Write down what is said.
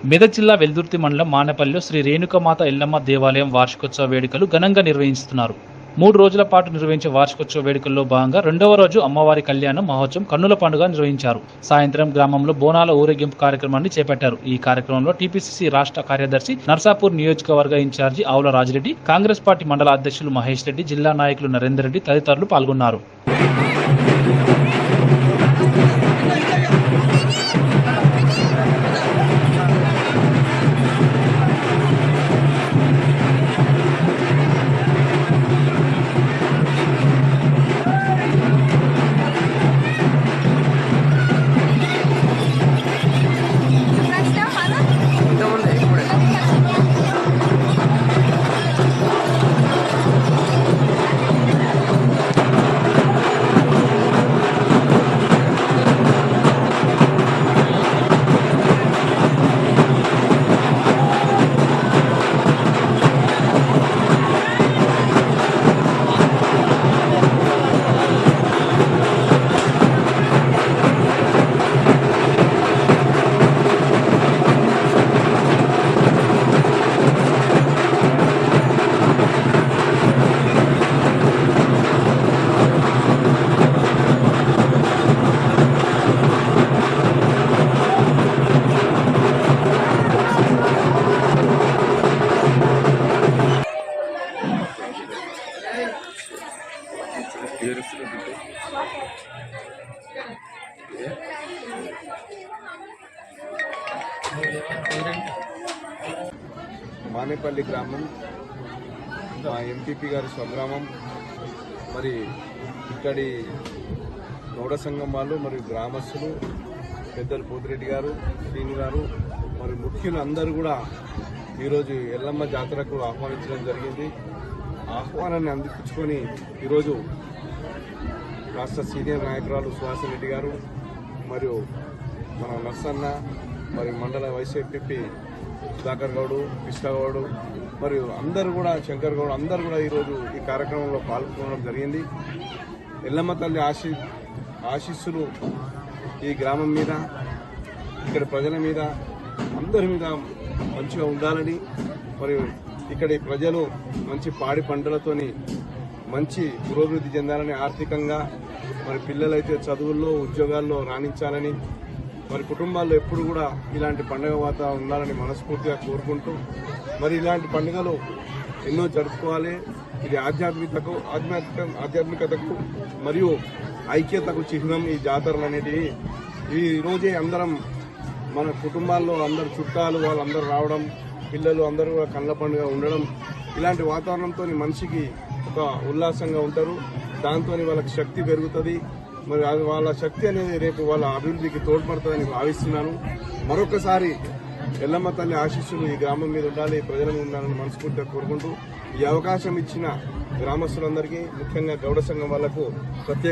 మెదక్ జిల్లా వెల్దుర్తి మండలం మానేపల్లిలో శ్రీ రేణుకమాత ఎల్లమ్మ దేవాలయం వార్షికోత్సవ వేడుకలు ఘనంగా నిర్వహిస్తున్నారు. 3 రోజుల పాటు నిర్వహించే వార్షికోత్సవ వేడుకల్లో భాగంగా 2వ రోజు అమ్మవారి కళ్యాణం మహోత్సవం కన్నుల పండుగ నిర్వహించారు. సాయంత్రం గ్రామంలో బోనాల ఊరేగింపు కార్యక్రమాన్ని చేపట్టారు. ఈ కార్యక్రమంలో టీపీసీసీ రాష్ట్ర కార్యదర్శి నర్సాపూర్ నియోజకవర్గ ఇన్ఛార్జి ఆవుల రాజిరెడ్డి, కాంగ్రెస్ పార్టీ మండల అధ్యక్షులు మహేష్ రెడ్డి, జిల్లా నాయకులు నరేందర్ రెడ్డి తదితరులు పాల్గొన్నారు. మానేపల్లి గ్రామం మా ఎంపీపీ గారి స్వగ్రామం. మరి ఇక్కడి గౌడ సంఘం వాళ్ళు మరియు గ్రామస్తులు పెద్దలు పోతిరెడ్డి గారు, శ్రీని గారు మరి ముఖ్యులు అందరూ కూడా ఈరోజు ఎల్లమ్మ జాతరకు ఆహ్వానించడం జరిగింది. ఆహ్వానాన్ని అందిపుచ్చుకొని ఈరోజు రాష్ట్ర సీనియర్ నాయకురాలు సుహాసిని రెడ్డి గారు మరియు మన నర్సన్న మరి మండల వైస్ ఎంపీ సుధాకర్ గౌడు, కృష్ణ గౌడు మరియు అందరూ కూడా శంకర్ గౌడ్ అందరూ కూడా ఈరోజు ఈ కార్యక్రమంలో పాల్గొనడం జరిగింది. ఎల్లమ్మ తల్లి ఆశీస్సులు ఈ గ్రామం మీద, ఇక్కడ ప్రజల మీద, అందరి మీద మంచిగా ఉండాలని, మరియు ఇక్కడి ప్రజలు మంచి పాడి పంటలతోని మంచి పురోభివృద్ధి చెందాలని, ఆర్థికంగా మరి పిల్లలైతే చదువుల్లో ఉద్యోగాల్లో రాణించాలని, మరి కుటుంబాల్లో ఎప్పుడు కూడా ఇలాంటి పండుగ వాతావరణం ఉండాలని మనస్ఫూర్తిగా కోరుకుంటూ మరి ఇలాంటి పండుగలు ఎన్నో జరుపుకోవాలి. ఇది ఆధ్యాత్మికతకు మరియు ఐక్యతకు చిహ్నం ఈ జాతరలు అనేటివి. ఈ రోజే అందరం మన కుటుంబాల్లో అందరు చుట్టాలు వాళ్ళందరూ రావడం, పిల్లలు అందరూ కూడా కళ్ళ పండుగ ఉండడం, ఇలాంటి వాతావరణంతో మనిషికి ఒక ఉల్లాసంగా ఉంటారు. దాంతో వాళ్ళకి శక్తి పెరుగుతుంది. మరి వాళ్ళ శక్తి అనేది రేపు వాళ్ళ అభివృద్ధికి తోడ్పడుతుందని భావిస్తున్నాను. మరొకసారి ఎల్లమ్మ తల్లి ఆశీస్సులు ఈ గ్రామం మీద ఉండాలి, ప్రజల మీద ఉండాలని మనస్ఫూర్తిగా కోరుకుంటూ ఈ అవకాశం ఇచ్చిన గ్రామస్తులందరికీ, ముఖ్యంగా గౌడ సంఘం వాళ్లకు ప్రత్యేక